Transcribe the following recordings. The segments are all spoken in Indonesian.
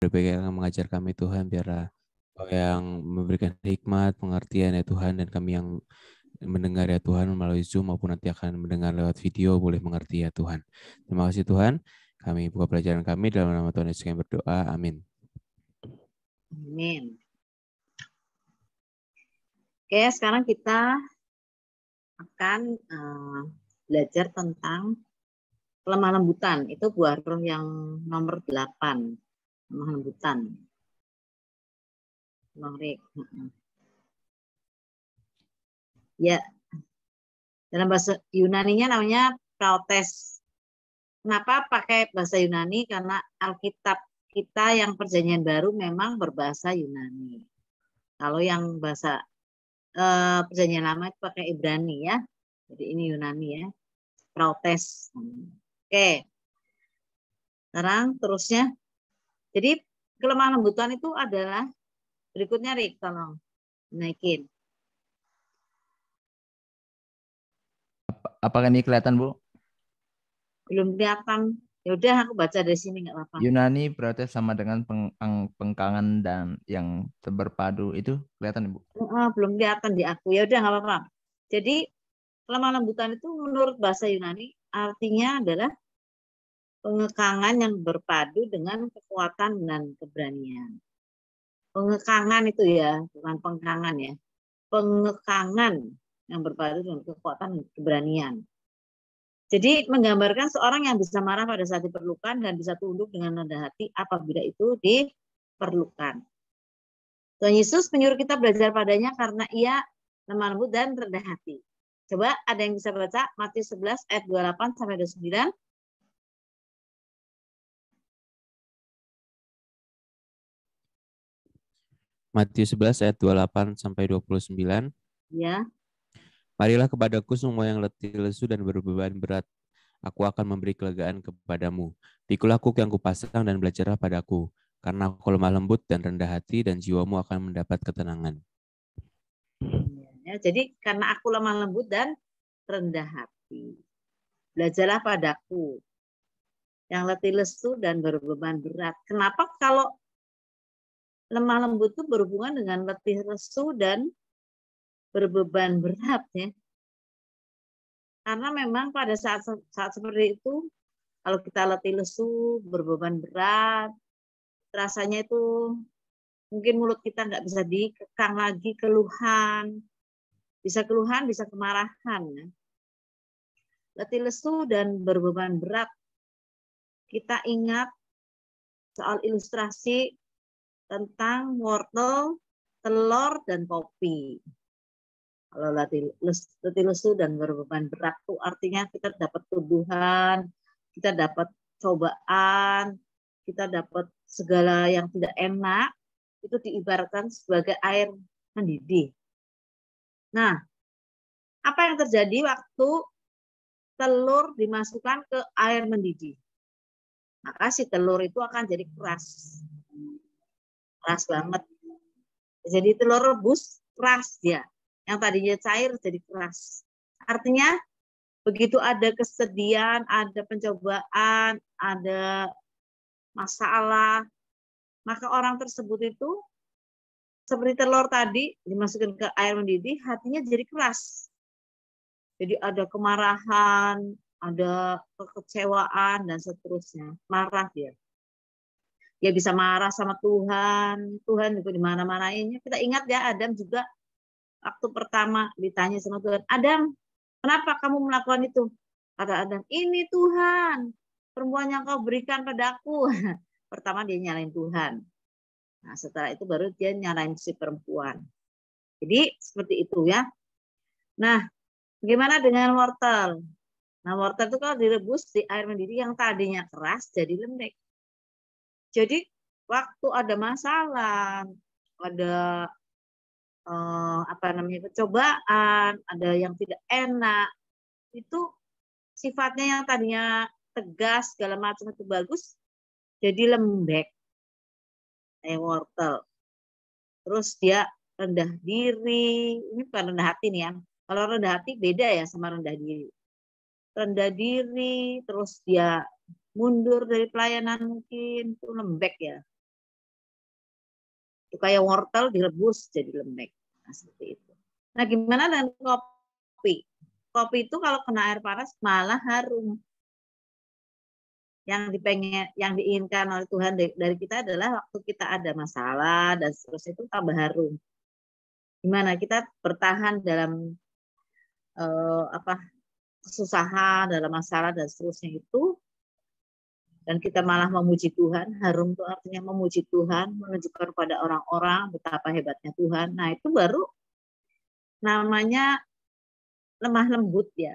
Baik yang mengajar kami Tuhan, biarlah Kau yang memberikan hikmat, pengertian ya Tuhan, dan kami yang mendengar ya Tuhan melalui Zoom maupun nanti akan mendengar lewat video boleh mengerti ya Tuhan. Terima kasih Tuhan. Kami buka pelajaran kami dalam nama Tuhan Yesus kami berdoa. Amin. Amin. Oke, sekarang kita akan belajar tentang lemah lembutan. Itu buah roh yang nomor 8. Lemah lembutan. Ya, dalam bahasa Yunaninya namanya protes. Kenapa pakai bahasa Yunani? Karena Alkitab kita yang Perjanjian Baru memang berbahasa Yunani. Kalau yang bahasa Perjanjian Lama itu pakai Ibrani ya. Jadi ini Yunani ya. Protes. Oke. Sekarang terusnya. Jadi kelemah lembutan itu adalah berikutnya Rik, tolong naikin. Apakah ini kelihatan, Bu? Belum kelihatan. Ya udah aku baca dari sini nggak apa-apa. Yunani protes sama dengan pengkangan dan yang berpadu itu kelihatan, Bu? Belum kelihatan di aku. Ya udah nggak apa-apa. Jadi lemah lembutan itu menurut bahasa Yunani artinya adalah pengekangan yang berpadu dengan kekuatan dan keberanian. Pengekangan itu ya, bukan pengkangan ya. Pengekangan yang berpadu dengan kekuatan dan keberanian. Jadi menggambarkan seorang yang bisa marah pada saat diperlukan dan bisa tunduk dengan rendah hati apabila itu diperlukan. Tuhan Yesus menyuruh kita belajar padanya karena ia lemah lembut dan rendah hati. Coba ada yang bisa baca Matius 11 ayat 28 sampai 29. Matius 11 ayat 28 sampai 29. Ya. Marilah kepadaku semua yang letih lesu dan berbeban berat. Aku akan memberi kelegaan kepadamu. Pikulah kuk yang kupasang dan belajarlah padaku. Karena aku lemah lembut dan rendah hati dan jiwamu akan mendapat ketenangan. Ya, jadi karena aku lemah lembut dan rendah hati. Belajarlah padaku. Yang letih lesu dan berbeban berat. Kenapa kalau lemah lembut itu berhubungan dengan letih lesu dan berbeban berat ya? Karena memang pada saat seperti itu, kalau kita letih lesu, berbeban berat, rasanya itu mungkin mulut kita nggak bisa dikekang lagi, keluhan, bisa kemarahan. Ya. Letih lesu dan berbeban berat. Kita ingat soal ilustrasi tentang wortel, telur, dan kopi. Kalau letih lesu dan berbeban berat itu artinya kita dapat tuduhan, kita dapat cobaan, kita dapat segala yang tidak enak, itu diibaratkan sebagai air mendidih. Nah, apa yang terjadi waktu telur dimasukkan ke air mendidih? Maka si telur itu akan jadi keras. Keras banget. Jadi telur rebus keras dia. Yang tadinya cair jadi keras. Artinya begitu ada kesedihan, ada pencobaan, ada masalah, maka orang tersebut itu seperti telur tadi dimasukkan ke air mendidih, hatinya jadi keras. Jadi ada kemarahan, ada kekecewaan dan seterusnya. Marah dia. Dia bisa marah sama Tuhan. Tuhan juga dimana-manainnya. Kita ingat ya Adam juga waktu pertama ditanya sama Tuhan, Adam, kenapa kamu melakukan itu? Kata Adam, ini Tuhan, perempuan yang kau berikan padaku. Pertama dia nyalain Tuhan. Nah setelah itu baru dia nyalain si perempuan. Jadi seperti itu ya. Nah, bagaimana dengan wortel? Nah, wortel itu kalau direbus di air mendidih yang tadinya keras jadi lembek. Jadi waktu ada masalah, ada percobaan, ada yang tidak enak, itu sifatnya yang tadinya tegas segala macam itu bagus, jadi lembek kayak wortel. Terus dia rendah diri, ini bukan rendah hati nih ya. Kalau rendah hati beda ya sama rendah diri. Rendah diri, terus dia mundur dari pelayanan mungkin, itu lembek ya. Kayak wortel direbus jadi lembek. Nah, seperti itu. Nah, gimana dengan kopi? Kopi itu kalau kena air panas malah harum. Yang diinginkan oleh Tuhan dari kita adalah waktu kita ada masalah dan seterusnya itu tambah harum. Gimana kita bertahan dalam kesusahan, dalam masalah dan seterusnya itu, dan kita malah memuji Tuhan. Harum itu artinya memuji Tuhan, menunjukkan kepada orang-orang betapa hebatnya Tuhan. Nah, itu baru namanya lemah lembut ya.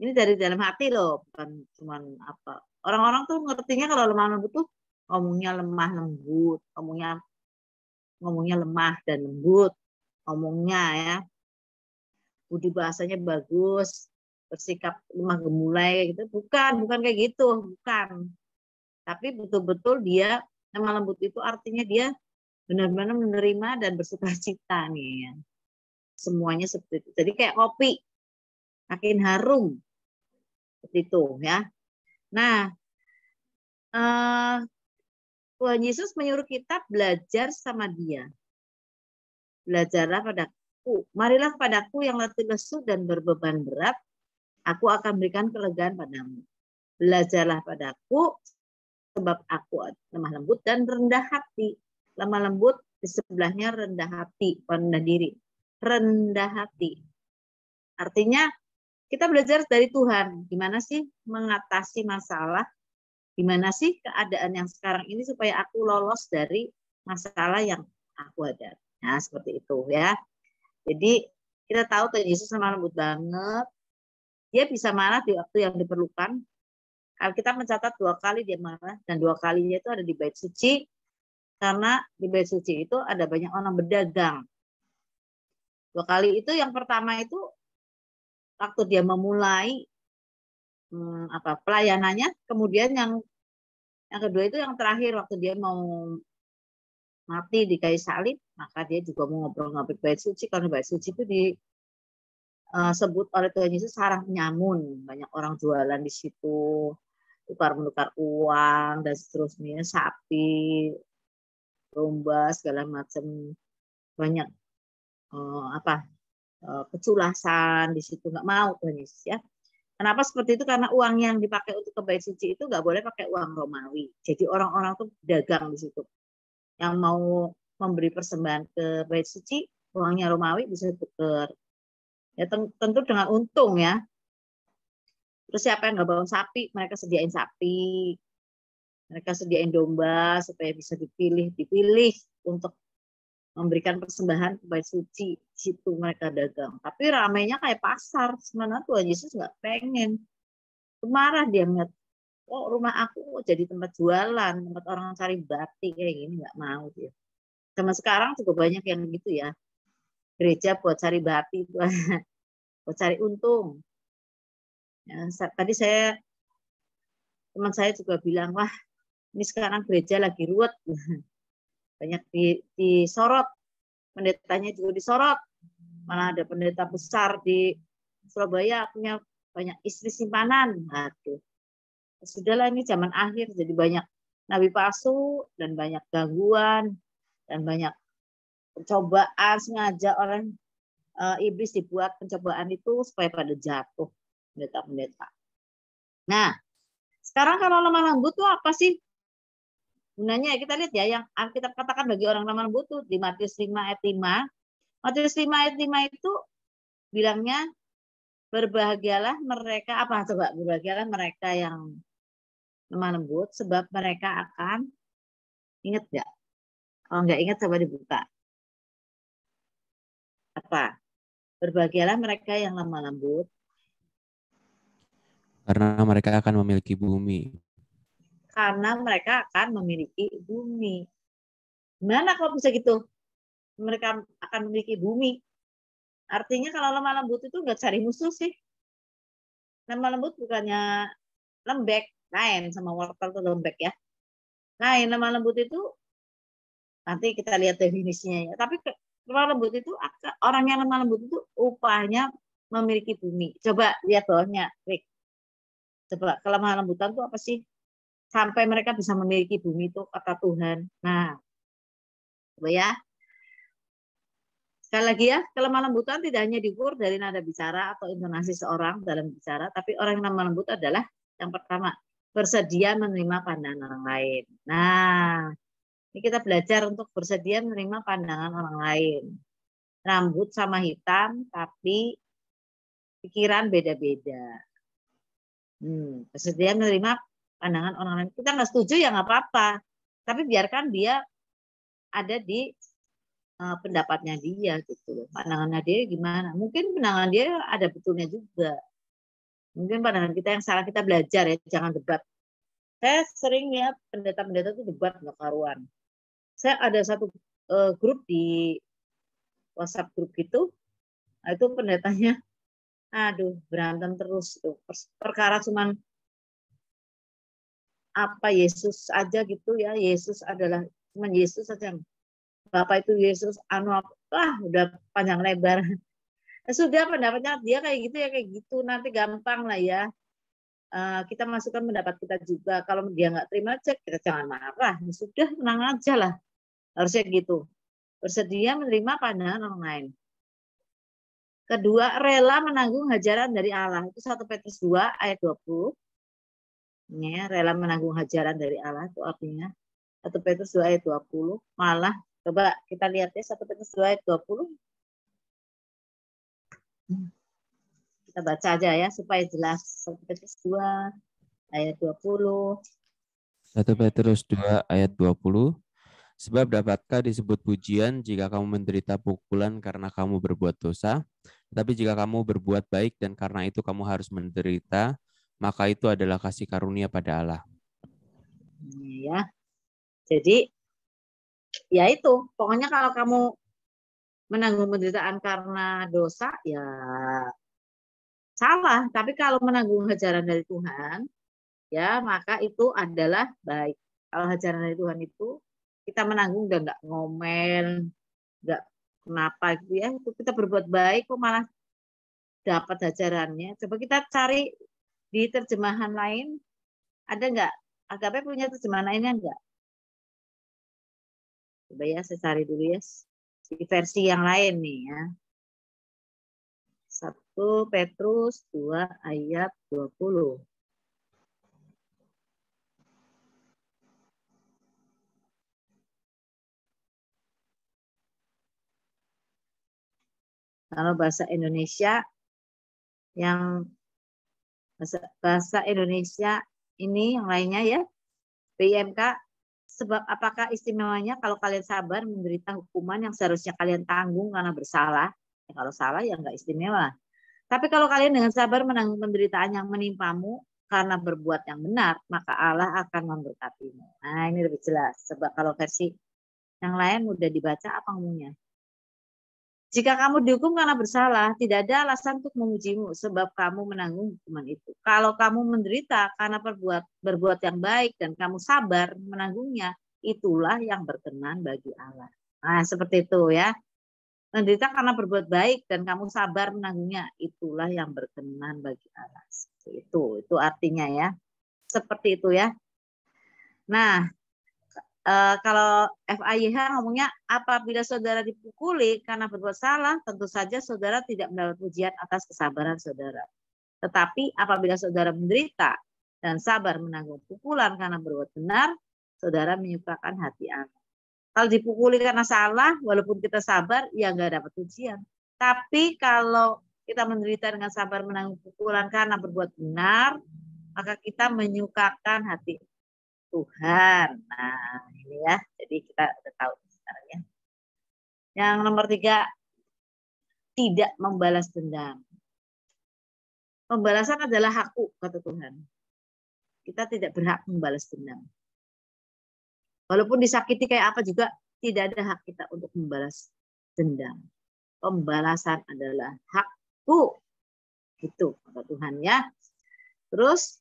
Ini dari dalam hati loh, bukan cuma apa. Orang-orang tuh ngertinya kalau lemah lembut tuh ngomongnya lemah lembut, ngomongnya lemah dan lembut, ngomongnya ya. Budi bahasanya bagus, bersikap lemah gemulai gitu. Bukan kayak gitu, bukan. Tapi betul-betul dia lemah lembut itu artinya dia benar-benar menerima dan bersukacita nih ya. Semuanya seperti itu. Jadi kayak kopi, makin harum. Seperti itu ya. Nah, Tuhan Yesus menyuruh kita belajar sama Dia. Belajarlah padaku. Marilah padaku yang letih lesu dan berbeban berat. Aku akan berikan kelegaan padamu. Belajarlah padaku, sebab aku lemah lembut dan rendah hati. Lemah lembut di sebelahnya rendah hati, rendah diri. Rendah hati. Artinya kita belajar dari Tuhan. Gimana sih mengatasi masalah? Gimana sih keadaan yang sekarang ini supaya aku lolos dari masalah yang aku hadapi. Nah, seperti itu ya. Jadi kita tahu Tuhan Yesus lemah lembut banget. Dia bisa marah di waktu yang diperlukan. Alkitab mencatat 2 kali dia marah, dan 2 kalinya itu ada di bait suci. Karena di bait suci itu ada banyak orang berdagang. 2 kali itu, yang pertama itu waktu dia memulai pelayanannya, kemudian yang kedua itu yang terakhir waktu dia mau mati di kayu salib, maka dia juga mau ngobrol-ngobrol bait suci, karena bait suci itu disebut oleh Tuhan Yesus sarang penyamun, banyak orang jualan di situ, tukar-menukar uang dan seterusnya, sapi, domba segala macam, banyak keculasan di situ, nggak mau Tuhan Yesus ya. Kenapa seperti itu? Karena uang yang dipakai untuk ke bait suci itu nggak boleh pakai uang Romawi. Jadi orang-orang tuh dagang di situ. Yang mau memberi persembahan ke bait suci, uangnya Romawi bisa tukar. Ya tentu dengan untung ya. Terus siapa yang nggak bawa sapi, mereka sediain sapi. Mereka sediain domba supaya bisa dipilih untuk memberikan persembahan ke bait suci. Di situ mereka dagang. Tapi ramainya kayak pasar. Sebenarnya Tuhan Yesus nggak pengen. Marah dia melihat, oh rumah aku jadi tempat jualan, tempat orang cari batik kayak gini, nggak mau dia. Sama sekarang juga banyak yang gitu ya. Gereja buat cari batik, buat cari untung. Ya, tadi teman saya juga bilang, wah ini sekarang gereja lagi ruwet. Banyak disorot, pendetanya juga disorot. Malah ada pendeta besar di Surabaya punya banyak istri simpanan. Aduh. Sudahlah, ini zaman akhir, jadi banyak nabi palsu dan banyak gangguan dan banyak pencobaan sengaja oleh iblis, dibuat pencobaan itu supaya pada jatuh pendeta-pendeta. Nah, sekarang kalau lemah lembut itu apa sih gunanya? Kita lihat ya, yang Alkitab katakan bagi orang lemah lembut itu di Matius 5 ayat 5. Matius 5 ayat 5 itu bilangnya, berbahagialah mereka, apa coba? Berbahagialah mereka yang lemah lembut, sebab mereka akan, ingat nggak? Kalau nggak ingat coba dibuka. Apa? Berbahagialah mereka yang lemah lembut, karena mereka akan memiliki bumi. karena mereka akan memiliki bumi. Gimana kalau bisa gitu? Mereka akan memiliki bumi. Artinya kalau lemah lembut itu nggak cari musuh sih. Lemah lembut bukannya lembek, lain sama wortel itu lembek ya. Lain, lemah lembut itu nanti kita lihat definisinya ya. Tapi lemah lembut itu, orang yang lemah lembut itu upahnya memiliki bumi. Coba lihat bawahnya, Rick. Coba kelemahan lembutan itu apa sih? Sampai mereka bisa memiliki bumi itu kata Tuhan. Nah, Coba ya. Sekali lagi ya, kelemah lembutan tidak hanya diukur dari nada bicara atau intonasi seorang dalam bicara, tapi orang yang lemah lembut adalah yang pertama, bersedia menerima pandangan orang lain. Nah, ini kita belajar untuk bersedia menerima pandangan orang lain. Rambut sama hitam, tapi pikiran beda-beda. Bersedia menerima pandangan orang lain. Kita nggak setuju ya nggak apa-apa, tapi biarkan dia ada di pendapatnya dia gitu loh. Pandangannya dia gimana? Mungkin pandangan dia ada betulnya juga. Mungkin pandangan kita yang salah, kita belajar ya, jangan debat. Saya sering ya pendeta-pendeta itu debat nggak karuan. Saya ada satu grup di WhatsApp grup gitu, itu pendetanya, aduh berantem terus tuh. Perkara cuman apa Yesus aja gitu ya, Yesus adalah cuman Yesus saja. Bapak itu Yesus, udah panjang lebar. Sudah pendapatnya dia kayak gitu ya kayak gitu. Nanti gampang lah ya. Kita masukkan pendapat kita juga. Kalau dia nggak terima aja, kita jangan marah. Sudah tenang aja lah. Harusnya gitu. Bersedia menerima pandangan orang lain. Kedua, rela menanggung hajaran dari Allah. Itu 1 Petrus 2 ayat 20. Ya, rela menanggung hajaran dari Allah itu artinya 1 Petrus 2 ayat 20. Malah coba kita lihat ya 1 Petrus 2 ayat 20. Kita baca aja ya supaya jelas. 1 Petrus 2 ayat 20. 1 Petrus 2 ayat 20. Sebab dapatkah disebut pujian jika kamu menderita pukulan karena kamu berbuat dosa? Tetapi jika kamu berbuat baik dan karena itu kamu harus menderita, maka itu adalah kasih karunia pada Allah. Ya. Jadi ya itu, pokoknya kalau kamu menanggung penderitaan karena dosa ya salah, tapi kalau menanggung hajaran dari Tuhan ya maka itu adalah baik. Kalau hajaran dari Tuhan itu kita menanggung dan nggak ngomel, nggak kenapa gitu ya, itu kita berbuat baik kok malah dapat hajarannya. Coba kita cari di terjemahan lain, ada nggak? Agape punya terjemahan lainnya nggak? Coba ya saya cari dulu ya di versi yang lain nih ya. 1 Petrus 2 ayat 20. Kalau bahasa Indonesia yang bahasa Indonesia ini yang lainnya ya, PIMK, sebab apakah istimewanya kalau kalian sabar menderita hukuman yang seharusnya kalian tanggung karena bersalah? Ya, kalau salah ya nggak istimewa. Tapi kalau kalian dengan sabar menanggung penderitaan yang menimpamu karena berbuat yang benar, maka Allah akan memberkatimu. Nah ini lebih jelas. Sebab kalau versi yang lain mudah dibaca apa ngomongnya? Jika kamu dihukum karena bersalah, tidak ada alasan untuk memujimu sebab kamu menanggung hukuman itu. Kalau kamu menderita karena berbuat yang baik dan kamu sabar menanggungnya, itulah yang berkenan bagi Allah. Nah, seperti itu ya. Menderita karena berbuat baik dan kamu sabar menanggungnya, itulah yang berkenan bagi Allah. Seperti itu artinya ya. Seperti itu ya. Nah, kalau FAIH ngomongnya apabila saudara dipukuli karena berbuat salah, tentu saja saudara tidak mendapat pujian atas kesabaran saudara. Tetapi apabila saudara menderita dan sabar menanggung pukulan karena berbuat benar, saudara menyukakan hati Allah. Kalau dipukuli karena salah, walaupun kita sabar, ya nggak dapat pujian. Tapi kalau kita menderita dengan sabar menanggung pukulan karena berbuat benar, maka kita menyukakan hati Tuhan. Nah, ini ya. Jadi kita udah tahu sekarang ya. Yang nomor 3, tidak membalas dendam. Pembalasan adalah hakku, kata Tuhan. Kita tidak berhak membalas dendam. Walaupun disakiti kayak apa juga, tidak ada hak kita untuk membalas dendam. Pembalasan adalah hakku. Gitu, kata Tuhan ya. Terus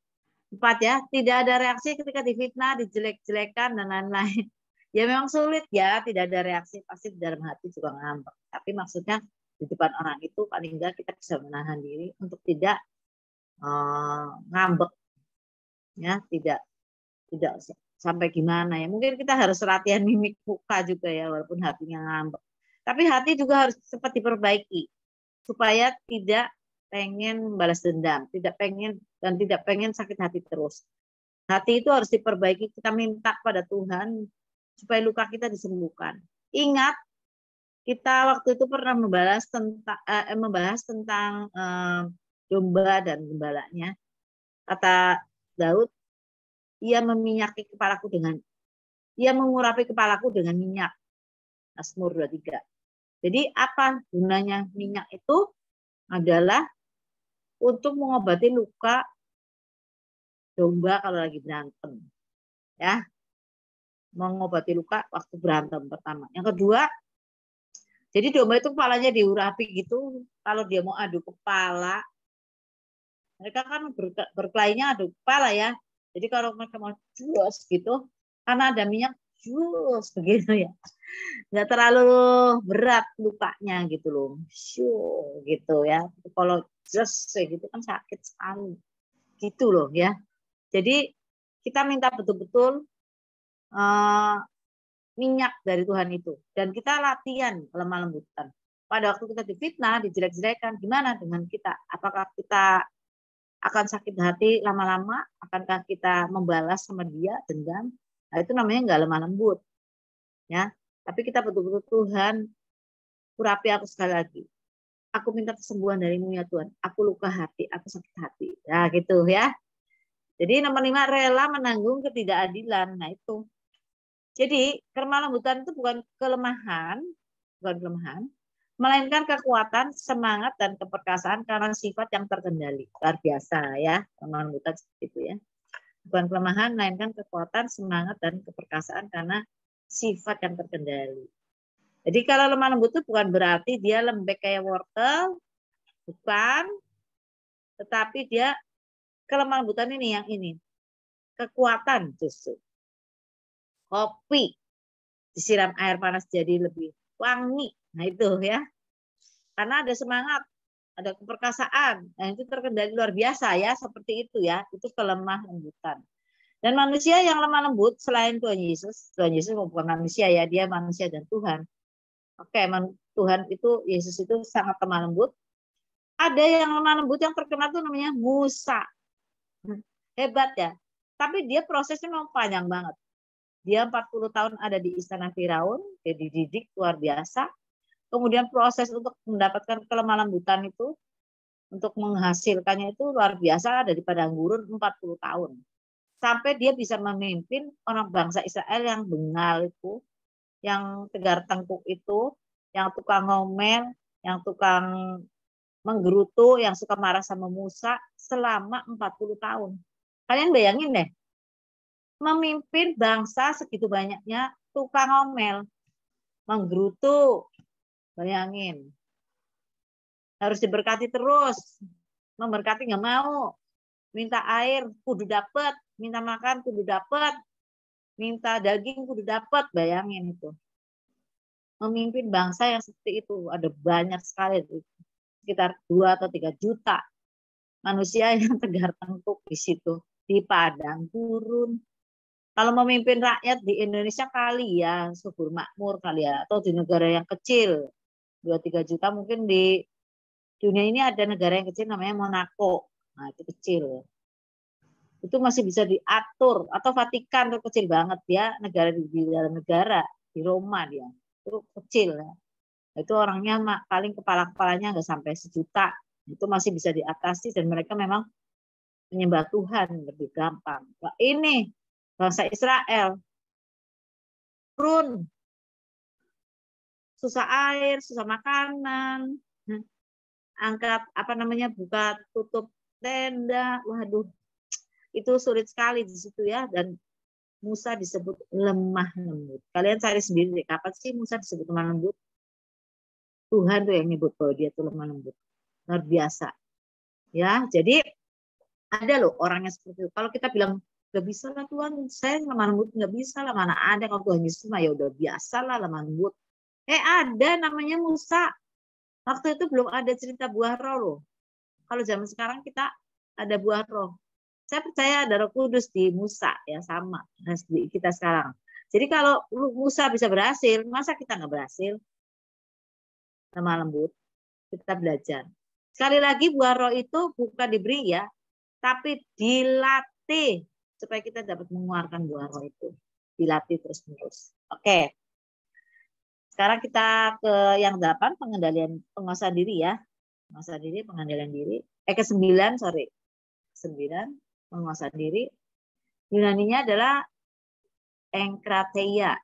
4 ya, tidak ada reaksi ketika difitnah, dijelek-jelekan, dan lain-lain. Ya memang sulit ya, tidak ada reaksi, pasti di dalam hati juga ngambek. Tapi maksudnya di depan orang itu paling enggak kita bisa menahan diri untuk tidak ngambek. Ya, tidak sampai gimana ya. Mungkin kita harus latihan mimik muka juga ya, walaupun hatinya ngambek. Tapi hati juga harus cepat diperbaiki supaya tidak pengen balas dendam, tidak pengen sakit hati terus. Hati itu harus diperbaiki, kita minta pada Tuhan supaya luka kita disembuhkan. Ingat, kita waktu itu pernah membahas tentang domba dan gembalanya. Kata Daud, ia mengurapi kepalaku dengan minyak. Mazmur 23. Jadi apa gunanya minyak itu? Adalah untuk mengobati luka domba kalau lagi berantem. Ya. Mengobati luka waktu berantem pertama. Yang kedua, jadi domba itu kepalanya diurapi gitu. Kalau dia mau adu kepala, mereka kan berkelainya adu kepala ya. Jadi kalau mereka mau jus gitu, karena ada minyak jus begitu ya, nggak terlalu berat lukanya gitu loh, gitu ya. Kalau jus gitu kan sakit sekali, gitu loh ya. Jadi kita minta betul-betul minyak dari Tuhan itu, dan kita latihan lemah lembutan. Pada waktu kita difitnah, dijelek-jelekan, gimana dengan kita? Apakah kita akan sakit hati lama-lama? Akankah kita membalas sama dia dendam? Nah, itu namanya nggak lemah lembut, ya. Tapi kita betul-betul, Tuhan, urapi aku sekali lagi. Aku minta kesembuhan darimu ya Tuhan. Aku luka hati, aku sakit hati. Nah, gitu ya. Jadi nomor 5, rela menanggung ketidakadilan. Nah, itu. Jadi kelemah lembutan itu bukan kelemahan, melainkan kekuatan, semangat, dan keperkasaan karena sifat yang terkendali. Luar biasa ya, lemah lembutan seperti itu ya. Bukan kelemahan, melainkan kekuatan, semangat, dan keperkasaan karena sifat yang terkendali. Jadi kalau lemah lembut itu bukan berarti dia lembek kayak wortel, bukan. Tetapi dia kelemah lembutan ini yang ini. Kekuatan justru. Kopi disiram air panas jadi lebih wangi. Nah itu ya. Karena ada semangat, ada keperkasaan. Nah itu terkendali luar biasa ya, seperti itu ya. Itu kelemah lembutan. Dan manusia yang lemah lembut selain Tuhan Yesus bukan manusia ya, dia manusia dan Tuhan. Oke, Tuhan itu, Yesus itu sangat lemah lembut. Ada yang lemah lembut yang terkenal tuh namanya Musa. Hebat ya. Tapi dia prosesnya memang panjang banget. Dia 40 tahun ada di istana Firaun, dia dididik luar biasa. Kemudian proses untuk mendapatkan kelemah lembutan itu, untuk menghasilkannya itu luar biasa, ada di padang gurun 40 tahun. Sampai dia bisa memimpin orang bangsa Israel yang bengal itu, yang tegar tengkuk itu, yang tukang ngomel, yang tukang menggerutu, yang suka marah sama Musa selama 40 tahun. Kalian bayangin deh, memimpin bangsa segitu banyaknya, tukang ngomel, menggerutu, bayangin. Harus diberkati terus, memberkati nggak mau, minta air kudu dapet, minta makan kudu dapet, minta daging kudu dapet, bayangin itu. Memimpin bangsa yang seperti itu, ada banyak sekali, sekitar 2 atau 3 juta manusia yang tegar tengkuk di situ, di padang gurun. Kalau memimpin rakyat di Indonesia kali ya, subur makmur kali ya, atau di negara yang kecil, 2-3 juta, mungkin di dunia ini ada negara yang kecil namanya Monaco. Nah, itu kecil. Itu masih bisa diatur, atau Vatikan itu kecil banget ya, negara di dalam negara, di Roma dia. Itu kecil ya. Itu orangnya paling kepala-kepalanya nggak sampai 1 juta. Itu masih bisa diatasi dan mereka memang menyembah Tuhan lebih gampang. Nah, ini bangsa Israel turun, susah air, susah makanan, angkat buka tutup tenda, waduh, itu sulit sekali di situ ya. Dan Musa disebut lemah lembut. Kalian cari sendiri deh, kapan sih Musa disebut lemah lembut? Tuhan tuh yang nyebut bahwa dia tuh lemah lembut, luar biasa ya. Jadi ada loh orangnya seperti itu. Kalau kita bilang gak bisa lah Tuhan, saya lemah lembut, nggak bisa lah, mana ada. Kalau Tuhan Yesus mah ya udah biasa lah lemah lembut. Ada namanya Musa. Waktu itu belum ada cerita buah roh loh. Kalau zaman sekarang kita ada buah roh. Saya percaya ada Roh Kudus di Musa, ya sama di kita sekarang. Jadi kalau Musa bisa berhasil, masa kita nggak berhasil? Lemah lembut, kita belajar. Sekali lagi buah roh itu bukan diberi ya, tapi dilatih supaya kita dapat mengeluarkan buah roh itu. Dilatih terus-menerus. Oke. Sekarang kita ke yang 8, pengendalian penguasaan diri ya. Penguasaan diri, pengendalian diri. Ke-9, sorry. 9, penguasaan diri. Yunaninya adalah enkrateia,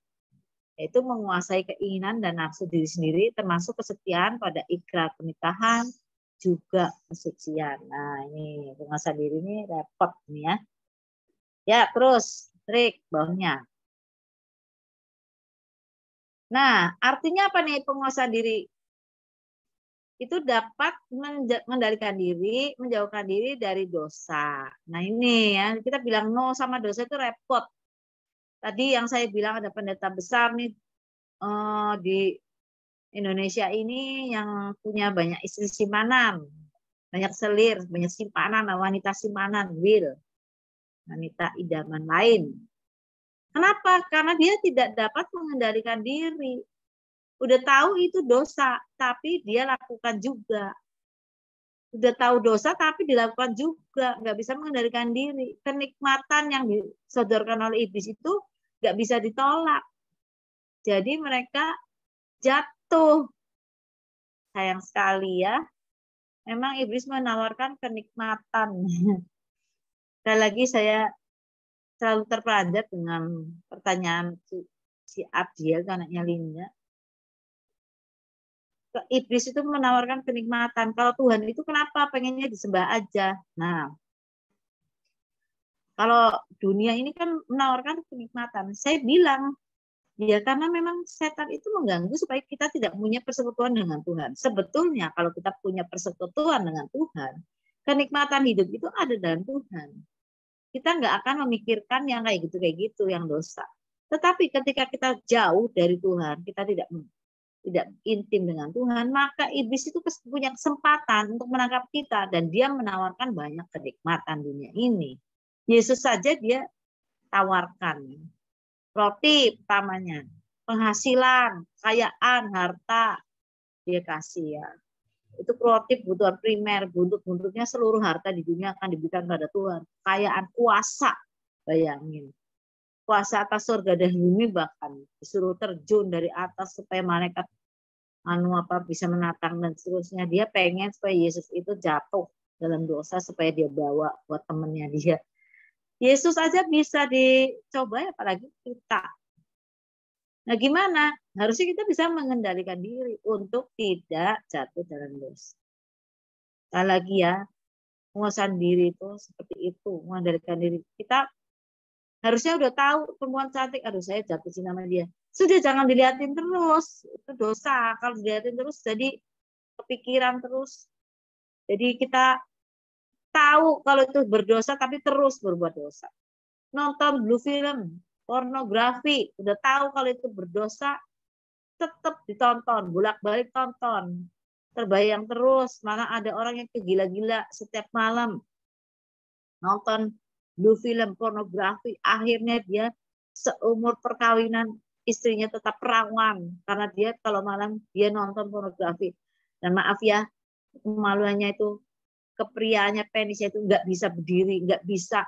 yaitu menguasai keinginan dan nafsu diri sendiri, termasuk kesetiaan pada ikrar pernikahan, juga kesucian. Nah, ini penguasaan diri ini repot nih ya. Ya, terus trik bawahnya. Nah, artinya apa nih penguasaan diri? Itu dapat mengendalikan diri, menjauhkan diri dari dosa. Nah, ini ya, kita bilang no sama dosa itu repot. Tadi yang saya bilang ada pendeta besar nih di Indonesia ini yang punya banyak istri simpanan, banyak selir, banyak simpanan, wanita simpanan, wanita idaman lain. Kenapa? Karena dia tidak dapat mengendalikan diri. Udah tahu itu dosa, tapi dia lakukan juga. Udah tahu dosa, tapi dilakukan juga. Nggak bisa mengendalikan diri. Kenikmatan yang disodorkan oleh iblis itu nggak bisa ditolak. Jadi mereka jatuh. Sayang sekali ya. Memang iblis menawarkan kenikmatan. Sekali lagi saya selalu terperanjat dengan pertanyaan si Abdiel, anaknya Linda. Iblis itu menawarkan kenikmatan. Kalau Tuhan itu kenapa pengennya disembah aja? Nah, kalau dunia ini kan menawarkan kenikmatan. Saya bilang, ya karena memang setan itu mengganggu supaya kita tidak punya persekutuan dengan Tuhan. Sebetulnya kalau kita punya persekutuan dengan Tuhan, kenikmatan hidup itu ada dalam Tuhan. Kita nggak akan memikirkan yang kayak gitu, yang dosa. Tetapi ketika kita jauh dari Tuhan, kita tidak intim dengan Tuhan, maka iblis itu punya kesempatan untuk menangkap kita dan dia menawarkan banyak kenikmatan dunia ini. Yesus saja dia tawarkan. Roti pertamanya, penghasilan, kekayaan, harta, dia kasih ya. Itu roti kebutuhan primer, buntut-buntutnya seluruh harta di dunia akan diberikan pada Tuhan. Kekayaan, kuasa, bayangin. Kuasa atas surga dan bumi bahkan disuruh terjun dari atas supaya malaikat bisa menatang dan seterusnya. Dia pengen supaya Yesus itu jatuh dalam dosa supaya dia bawa buat temennya dia. Yesus aja bisa dicoba, apalagi kita. Nah, gimana? Harusnya kita bisa mengendalikan diri untuk tidak jatuh dalam dosa. Sekali lagi ya, penguasaan diri itu seperti itu, mengendalikan diri. Kita harusnya udah tahu perempuan cantik, aduh saya jatuh cinta sama dia. Sudah jangan dilihatin terus, itu dosa. Kalau dilihatin terus jadi kepikiran terus. Jadi kita tahu kalau itu berdosa tapi terus berbuat dosa. Nonton blue film, pornografi, udah tahu kalau itu berdosa, tetap ditonton, bolak-balik tonton. Terbayang terus, malah ada orang yang kegila-gila setiap malam nonton blue film, pornografi, akhirnya dia seumur perkawinan istrinya tetap perawan karena dia kalau malam dia nonton pornografi. Dan maaf ya, kemaluannya itu, kepriaannya, penisnya itu nggak bisa berdiri, nggak bisa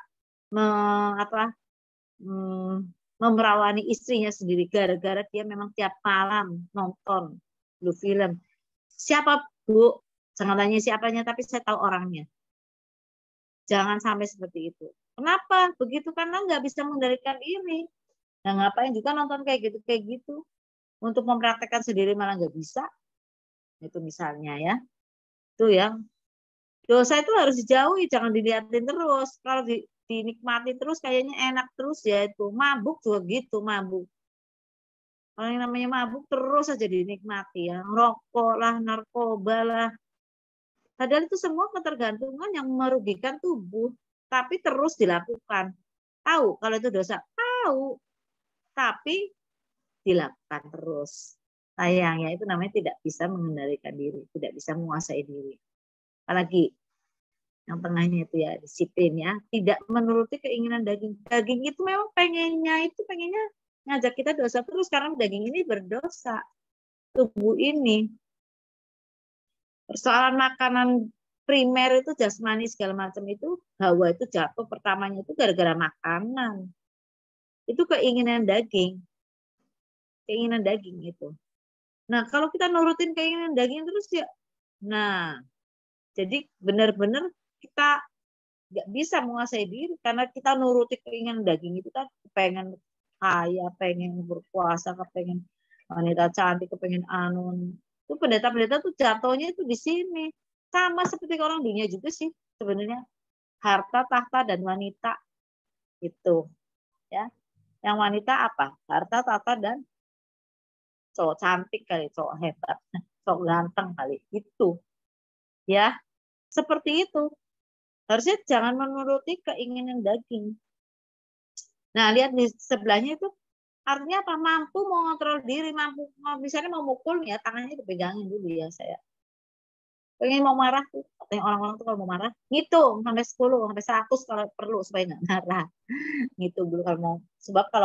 memerawani istrinya sendiri gara-gara dia memang tiap malam nonton blue film. Siapa Bu? Jangan tanya siapanya, tapi saya tahu orangnya. Jangan sampai seperti itu. Kenapa? Begitu karena nggak bisa mengendalikan diri. Nah, ngapain juga nonton kayak gitu. Untuk mempraktekkan sendiri malah nggak bisa. Itu misalnya ya. Itu yang dosa itu harus dijauhi, jangan dilihatin terus. Kalau dinikmati terus kayaknya enak terus ya itu. Mabuk juga gitu, mabuk. Kalau yang namanya mabuk terus saja dinikmati ya. Rokok lah, narkoba lah. Padahal itu semua ketergantungan yang merugikan tubuh. Tapi terus dilakukan. Tahu kalau itu dosa? Tahu. Tapi dilakukan terus. Sayangnya itu namanya tidak bisa mengendalikan diri. Tidak bisa menguasai diri. Apalagi Yang tengahnya itu ya disiplin ya, tidak menuruti keinginan daging. Daging itu memang pengennya ngajak kita dosa terus karena daging ini berdosa. Tubuh ini persoalan makanan primer itu jasmani segala macam itu, Hawa itu jatuh pertamanya itu gara-gara makanan. Itu keinginan daging itu. Nah kalau kita nurutin keinginan daging terus ya, nah jadi benar-benar kita nggak bisa menguasai diri karena kita nuruti keinginan daging itu kan, pengen kaya, pengen berkuasa, pengen wanita cantik, pengen anun. Itu pendeta-pendeta tuh jatuhnya itu di sini. Sama seperti orang dunia juga sih sebenarnya. Harta, tahta, dan wanita itu ya. Yang wanita apa? Harta, tahta, dan cowok cantik kali, cowok hebat, cowok ganteng kali itu ya. Seperti itu. Harusnya jangan menuruti keinginan daging. Nah, lihat di sebelahnya itu artinya apa? Mampu mengontrol diri, mampu misalnya mau mukul ya tangannya dipegangin dulu ya saya. Pengen mau marah tuh, katanya orang-orang tuh kalau mau marah ngitung sampai 10, sampai 100 kalau perlu supaya nggak marah. Gitu dulu kalau mau. Sebab kalau